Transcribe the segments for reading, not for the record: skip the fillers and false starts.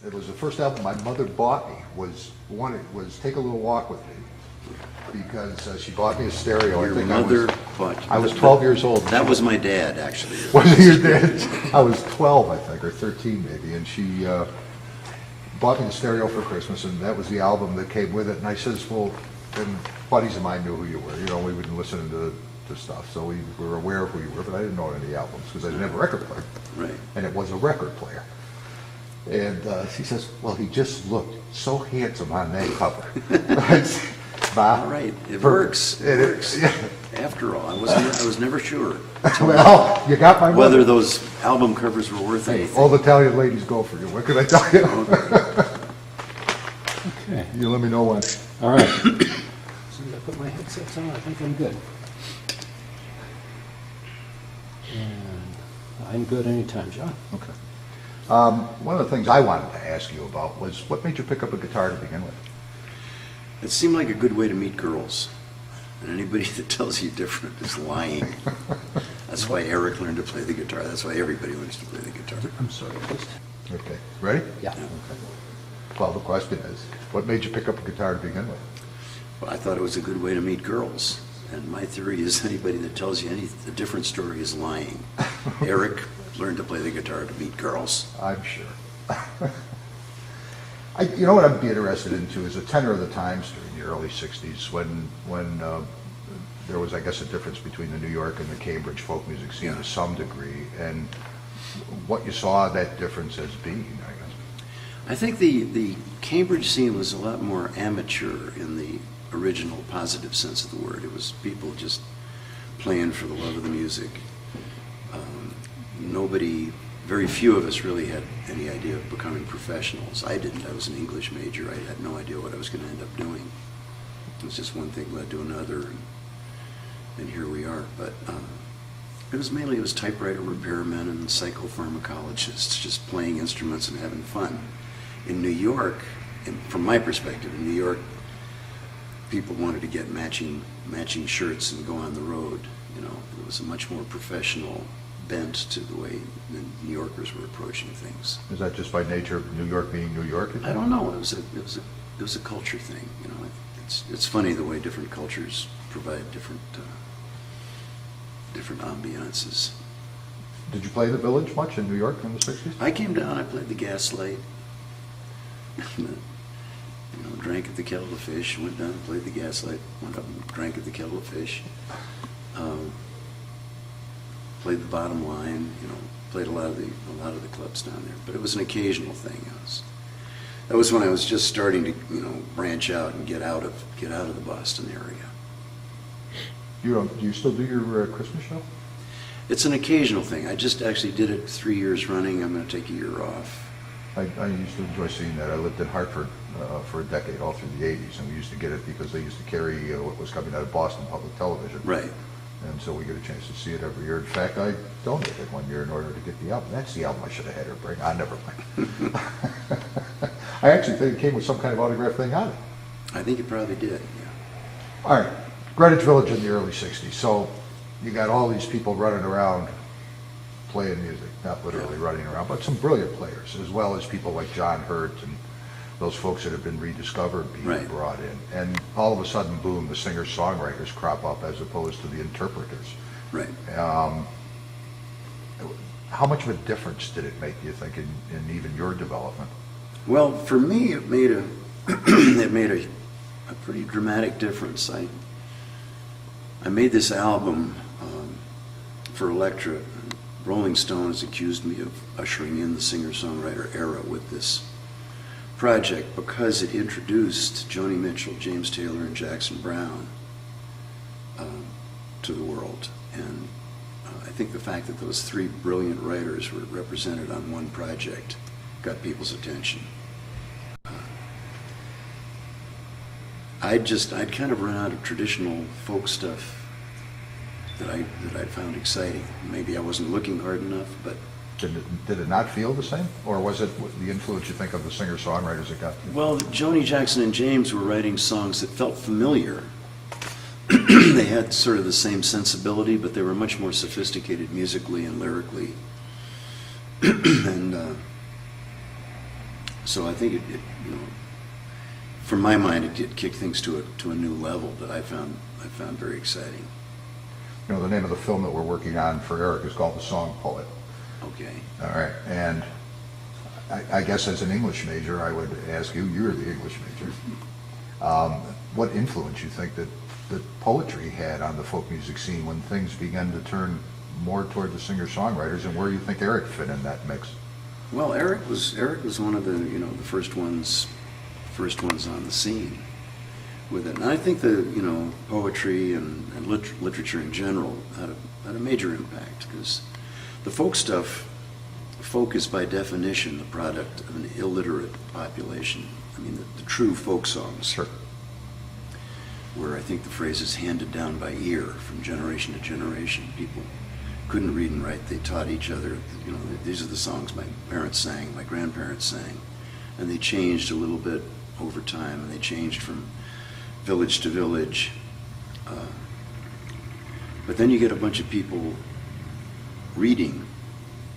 It was the first album my mother bought me. Was Take a Little Walk with Me, because she bought me a stereo. Your I think mother bought you. I was 12 years old. That was my dad, actually. Was it your dad? I was 12, I think, or 13 maybe, and she bought me the stereo for Christmas, and that was the album that came with it. And I says, well, and buddies of mine knew who you were. You know, we would listen to stuff, so we were aware of who you were, but I didn't know any albums because I didn't have a record player. Right. And it was a record player. And she says, well, he just looked so handsome on that cover. All right, it works. It works. Yeah. After all, I was never sure Well, you got my whether money. those album covers were worth Hey, anything. all the Italian ladies go for you. What can I tell you? Okay, You let me know when. all right. As soon as I put my headsets on, I think I'm good. And I'm good anytime, John. Okay. One of the things I wanted to ask you about was what made you pick up a guitar to begin with? It seemed like a good way to meet girls. And anybody that tells you different is lying. That's why Eric learned to play the guitar. That's why everybody learns to play the guitar. I'm sorry, please. Okay. Ready? Yeah. Okay. Well, the question is, what made you pick up a guitar to begin with? Well, I thought it was a good way to meet girls. And my theory is anybody that tells you a different story is lying. Eric learned to play the guitar to meet girls. I'm sure. You know what I'd be interested into is the tenor of the times during the early 60s when there was, I guess, a difference between the New York and the Cambridge folk music scene to some degree, and what you saw that difference as being, I guess. I think the Cambridge scene was a lot more amateur in the original positive sense of the word. It was people just playing for the love of the music. Very few of us really had any idea of becoming professionals. I didn't. I was an English major. I had no idea what I was going to end up doing. It was just one thing led to another, and here we are. But it was typewriter repairmen and psychopharmacologists just playing instruments and having fun. In New York, and from my perspective, in New York, people wanted to get matching shirts and go on the road. You know, it was a much more professional bent to the way the New Yorkers were approaching things. Is that just by nature of New York being New York? I don't know. It was a culture thing. You know, it's funny the way different cultures provide different ambiances. Did you play the Village much in New York in the 60s? I came down. I played the Gaslight. Drank at the Kettle of Fish. Went down and played the Gaslight. Went up and drank at the Kettle of Fish. Played the Bottom Line. Played a lot of the clubs down there. But it was an occasional thing. That was when I was just starting to branch out and get out of the Boston area. Do you still do your Christmas show? It's an occasional thing. I just actually did it 3 years running. I'm going to take a year off. I used to enjoy seeing that. I lived in Hartford for a decade, all through the 80s, and we used to get it because they used to carry what was coming out of Boston Public Television. Right. And so we get a chance to see it every year. In fact, I donated one year in order to get the album. That's the album I should have had her bring. Never mind. I actually think it came with some kind of autograph thing on it. I think it probably did, yeah. All right, Greenwich Village in the early 60s. So you got all these people running around playing music, not literally running around, but some brilliant players, as well as people like John Hurt and those folks that have been rediscovered being brought in. And all of a sudden, boom, the singers-songwriters crop up as opposed to the interpreters. Right. How much of a difference did it make, you think, in even your development? Well, for me, it made a pretty dramatic difference. I made this album for Elektra. Rolling Stone has accused me of ushering in the singer-songwriter era with this project because it introduced Joni Mitchell, James Taylor, and Jackson Browne to the world. And I think the fact that those three brilliant writers were represented on one project got people's attention. I'd kind of run out of traditional folk stuff that I found exciting. Maybe I wasn't looking hard enough, but Did it not feel the same? Or was it the influence, you think, of the singer-songwriters that got you? well, Joni, Jackson, and James were writing songs that felt familiar. They had sort of the same sensibility, but they were much more sophisticated musically and lyrically. And So I think it, you know, from my mind, it did kick things to a new level that I found very exciting. You know, the name of the film that we're working on for Eric is called The Song Poet. Okay. All right, and I guess as an English major, I would ask you, you're the English major, what influence you think that poetry had on the folk music scene when things began to turn more toward the singer-songwriters, and where you think Eric fit in that mix? Well, Eric was one of the, you know, the first ones on the scene with it. And I think you know, poetry and literature in general had a major impact, because the folk stuff, folk is by definition the product of an illiterate population. I mean, the true folk songs. Sure. Where I think the phrase is handed down by ear from generation to generation. People couldn't read and write. They taught each other, you know, these are the songs my parents sang, my grandparents sang. And they changed a little bit over time, and they changed from village to village. But then you get a bunch of people reading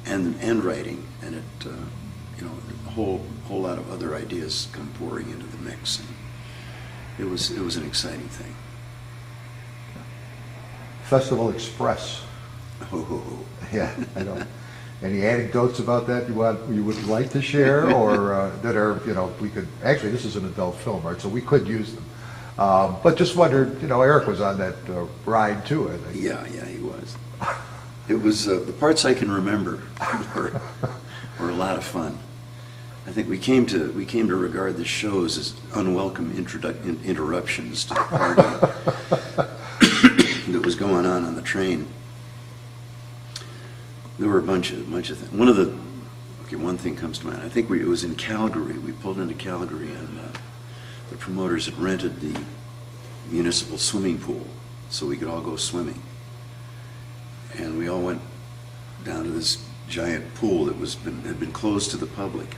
and writing, and it, you know, a whole lot of other ideas come pouring into the mix. And it was an exciting thing. Festival Express. Oh. Yeah, I know. Any anecdotes about that you would like to share, or that are, you know, we could, actually this is an adult film, right, so we could use them. But just wondered, you know, Eric was on that ride too, I think. Yeah, he was. It was, the parts I can remember were a lot of fun. I think we came to regard the shows as unwelcome interruptions to the party that was going on the train. There were a bunch of things. One thing comes to mind. I think it was in Calgary. We pulled into Calgary, and the promoters had rented the municipal swimming pool so we could all go swimming. And we all went down to this giant pool that had been closed to the public.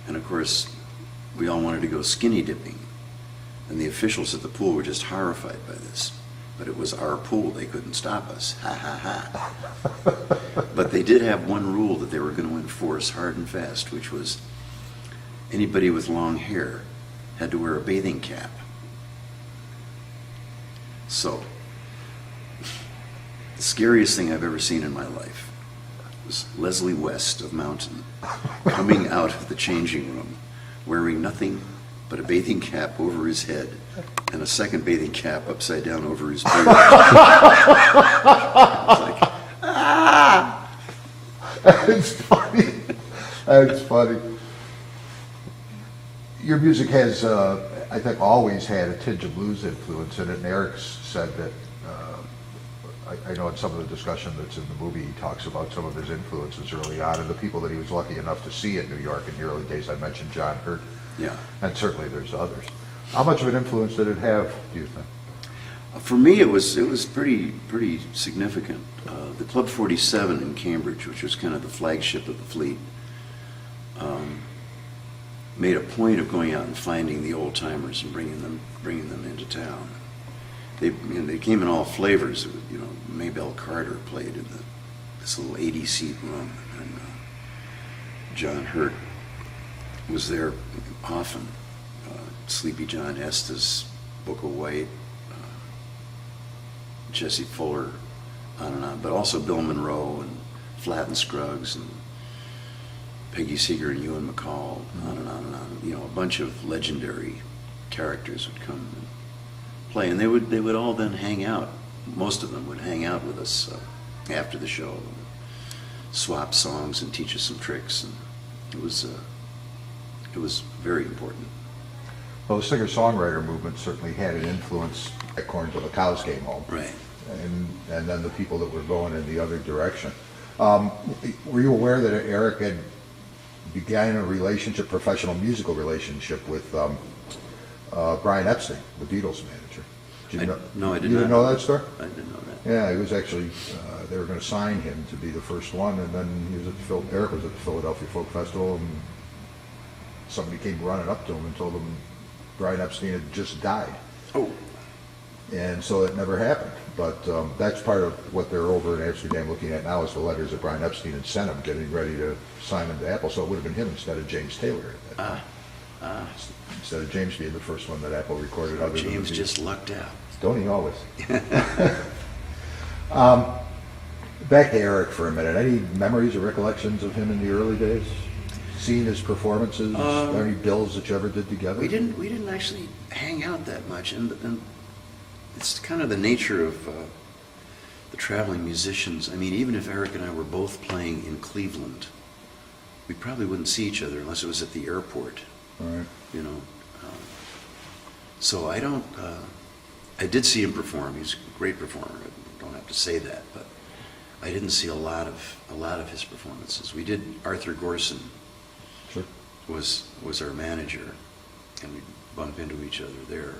And of course, we all wanted to go skinny dipping. And the officials at the pool were just horrified by this. But it was our pool, they couldn't stop us. Ha ha ha. But they did have one rule that they were going to enforce hard and fast, which was anybody with long hair had to wear a bathing cap. So, the scariest thing I've ever seen in my life was Leslie West of Mountain coming out of the changing room wearing nothing but a bathing cap over his head and a second bathing cap upside down over his beard. It's like, ah! It's funny. That's funny. Your music has, I think, always had a tinge of blues influence in it, and Eric said that, I know in some of the discussion that's in the movie, he talks about some of his influences early on, and the people that he was lucky enough to see in New York in the early days. I mentioned John Hurt. Yeah. And certainly there's others. How much of an influence did it have, do you think? For me, it was pretty significant. The Club 47 in Cambridge, which was kind of the flagship of the fleet, made a point of going out and finding the old timers and bringing them into town. They came in all flavors. You know, Maybelle Carter played in this little 80-seat room, and John Hurt was there often. Sleepy John Estes, Booker White, Jesse Fuller, on and on, but also Bill Monroe and Flatt and Scruggs and Peggy Seeger and Ewan McCall, on and on and on. You know, a bunch of legendary characters would come and play, and they would all then hang out. Most of them would hang out with us after the show, and swap songs and teach us some tricks, and it was very important. Well, the singer-songwriter movement certainly had an influence at Corn Till the Cows Came Home. Right. And then the people that were going in the other direction. Were you aware that Eric had began a professional musical relationship with Brian Epstein, the Beatles manager? Did you know? No, I did not. You didn't know that story? I didn't know that. Yeah, he was actually, they were going to sign him to be the first one, and then Eric was at the Philadelphia Folk Festival, and somebody came running up to him and told him Brian Epstein had just died. Oh. And so it never happened. But that's part of what they're over in Amsterdam looking at now is the letters that Brian Epstein had sent him, getting ready to sign him to Apple. So it would have been him instead of James Taylor at that time. Instead of James being the first one that Apple recorded. Other than James the- just lucked out. Don't he always? Back to Eric for a minute. Any memories or recollections of him in the early days? Seeing his performances, any bills that you ever did together? We didn't actually hang out that much, and it's kind of the nature of the traveling musicians. I mean, even if Eric and I were both playing in Cleveland, we probably wouldn't see each other unless it was at the airport. All right. You know, so I don't. I did see him perform. He's a great performer. I don't have to say that, but I didn't see a lot of his performances. We did. Arthur Gorson Sure. was our manager, and we bump into each other there.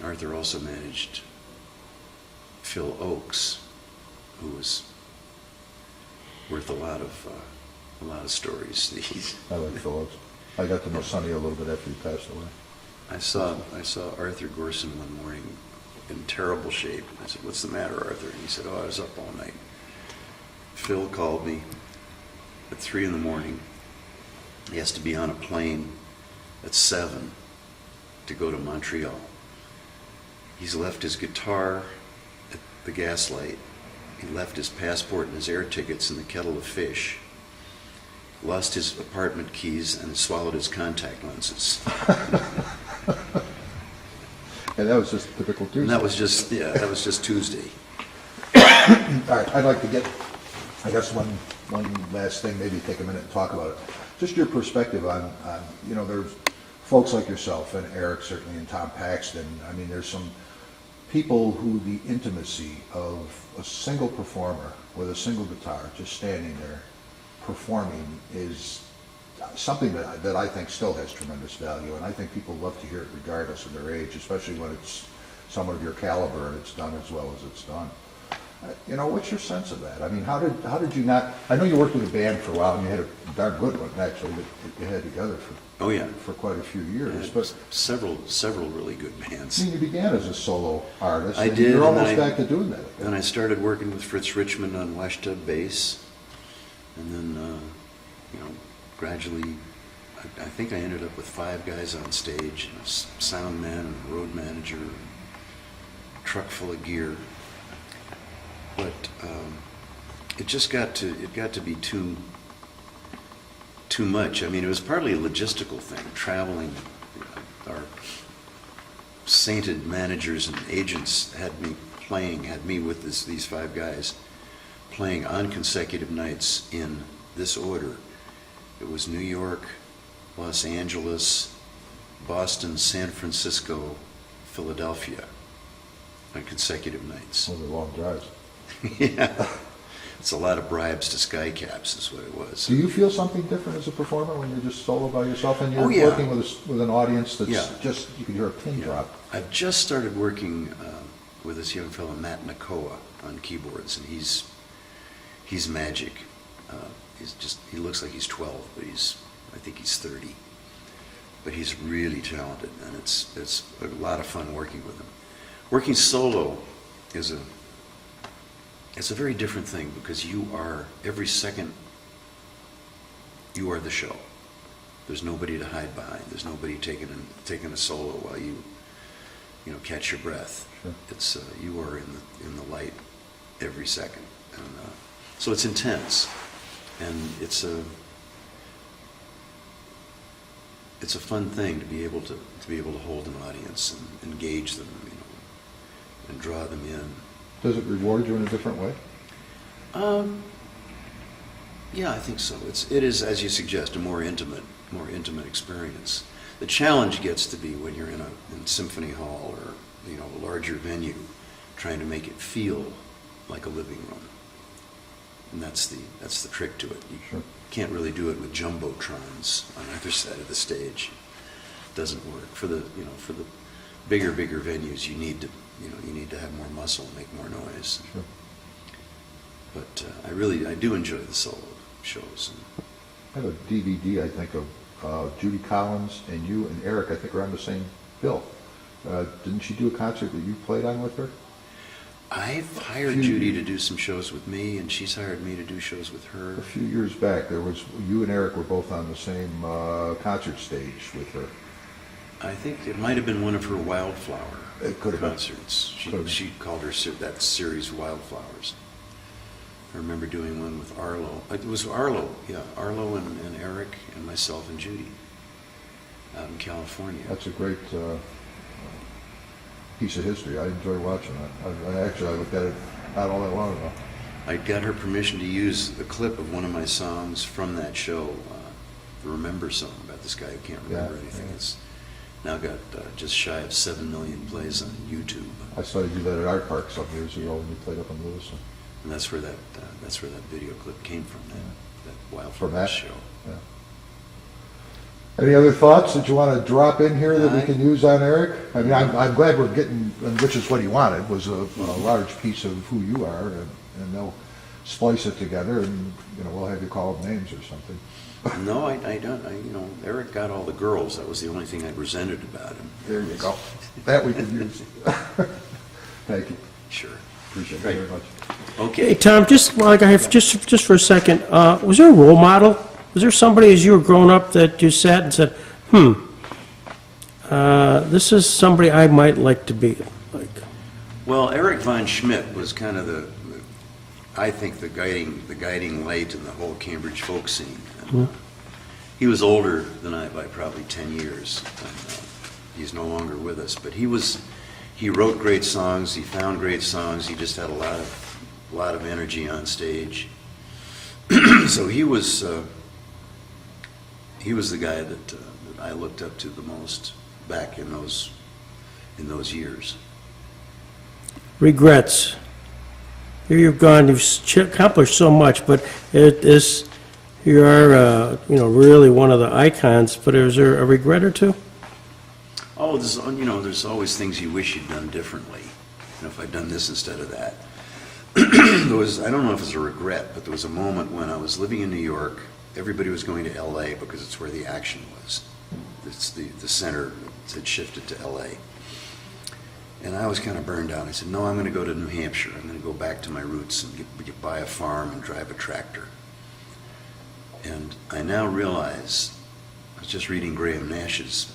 Arthur also managed Phil Oakes, who was worth a lot of stories. I like Phillips. I got to know Sonny a little bit after he passed away. I saw Arthur Gorson one morning in terrible shape. I said, "What's the matter, Arthur?" And he said, "Oh, I was up all night." Phil called me at 3 a.m. He has to be on a plane at 7 to go to Montreal. He's left his guitar at the Gaslight. He left his passport and his air tickets in the Kettle of Fish. Lost his apartment keys and swallowed his contact lenses. And that was just typical Tuesday. And that was just Tuesday. All right, I'd like to get, I guess, one last thing, maybe take a minute and talk about it. Just your perspective on there's folks like yourself and Eric certainly and Tom Paxton. I mean, there's some people who the intimacy of a single performer with a single guitar just standing there performing is something that I think still has tremendous value, and I think people love to hear it regardless of their age, especially when it's someone of your caliber and it's done as well as it's done. What's your sense of that? I mean, how did you not? I know you worked with a band for a while, and you had a darn good one actually that you had together for quite a few years. But several really good I bands. mean, you began as a solo artist. I and did, You're and almost I- back to doing that again. Then I started working with Fritz Richmond on Washtub bass, and then gradually, I think I ended up with 5 guys on stage: a sound man, a road manager, a truck full of gear. But it just got to be too much. I mean, it was partly a logistical thing. Traveling, our sainted managers and agents had me with these 5 guys playing on consecutive nights in this order. It was New York, Los Angeles, Boston, San Francisco, Philadelphia on consecutive nights. Those are long drives. Yeah. It's a lot of bribes to sky caps is what it was. Do you feel something different as a performer when you're just solo by yourself and you're Oh, yeah. working with an audience that's Yeah. just, you can hear a pin drop? I've just started working with this young fellow, Matt Nakoa, on keyboards, and he's magic. He looks like he's 12, but I think he's 30. But he's really talented, and it's a lot of fun working with him. Working solo is it's a very different thing because you are, every second, you are the show. There's nobody to hide behind. There's nobody taking a solo while you catch your breath. Sure. It's you are in the light every second, and so it's intense, and it's a fun thing to be able to hold an audience and engage them, and draw them in. Does it reward you in a different way? Yeah, I think so. It is, as you suggest, a more intimate experience. The challenge gets to be when you're in Symphony Hall or a larger venue, trying to make it feel like a living room. And that's the trick to it. You Sure. can't really do it with jumbotrons on either side of the stage. It doesn't work. For the bigger venues, you need to have more muscle, make more noise. Sure. But I do enjoy the solo shows. I have a DVD, I think, of Judy Collins and you and Eric, I think, are on the same bill. Didn't she do a concert that you played on with her? I've hired Judy to do some shows with me, and she's hired me to do shows with her. A few years back, you and Eric were both on the same concert stage with her. I think it might have been one of her Wildflower It could have been. concerts. Could have been. She called that series Wildflowers. I remember doing one with Arlo. It was Arlo, yeah, Arlo and Eric and myself and Judy out in California. That's a great piece of history. I enjoy watching that. I looked at it not all that long ago. I got her permission to use a clip of one of my songs from that show, the Remember song about this guy who can't remember Yeah, anything. yeah. It's now got just shy of 7 million plays on YouTube, I saw you do that at Art Park some years ago when you played up in Lewiston. and that's where that video clip came from. That From Wildflowers that? show. Yeah. Any other thoughts that you want to drop in here that we can use on Eric? I mean, I'm glad we're getting, and which is what he wanted, was a large piece of who you are, and they'll splice it together, and, we'll have you call them names or something. No, I don't. Eric got all the girls. That was the only thing I resented about him. There you go. That we can use. Thank you. Sure. Appreciate it Great. very much. Hey, Okay. Tom, just like I have, just for a second, was there a role model? Was there somebody as you were growing up that you sat and said, this is somebody I might like to be like? Well, Eric von Schmidt was kind of I think the guiding light in the whole Cambridge folk scene. And, he was older than I by probably 10 years. And, he's no longer with us, but he wrote great songs. He found great songs. He just had a lot of energy on stage. So he was the guy that I looked up to the most back in those years. Regrets. Here you've gone, you've accomplished so much, but you are, really one of the icons, but is there a regret or two? Oh, there's always things you wish you'd done differently. If I'd done this instead of that. I don't know if it's a regret, but there was a moment when I was living in New York. Everybody was going to L.A. because it's where the action was. It's the center had shifted to L.A. And I was kind of burned out. I said, no, I'm going to go to New Hampshire. I'm going to go back to my roots and buy a farm and drive a tractor. And I now realize, I was just reading Graham Nash's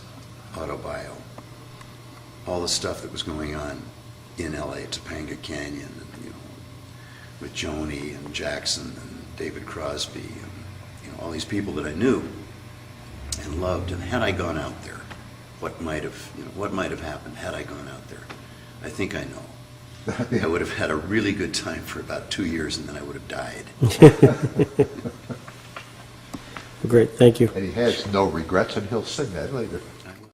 autobio, all the stuff that was going on in L.A., Topanga Canyon, and, with Joni and Jackson and David Crosby, and, all these people that I knew and loved. And had I gone out there, what might have happened had I gone out there? I think I know. I would have had a really good time for about 2 years, and then I would have died. Great, thank you. And he has no regrets, and he'll sing that later.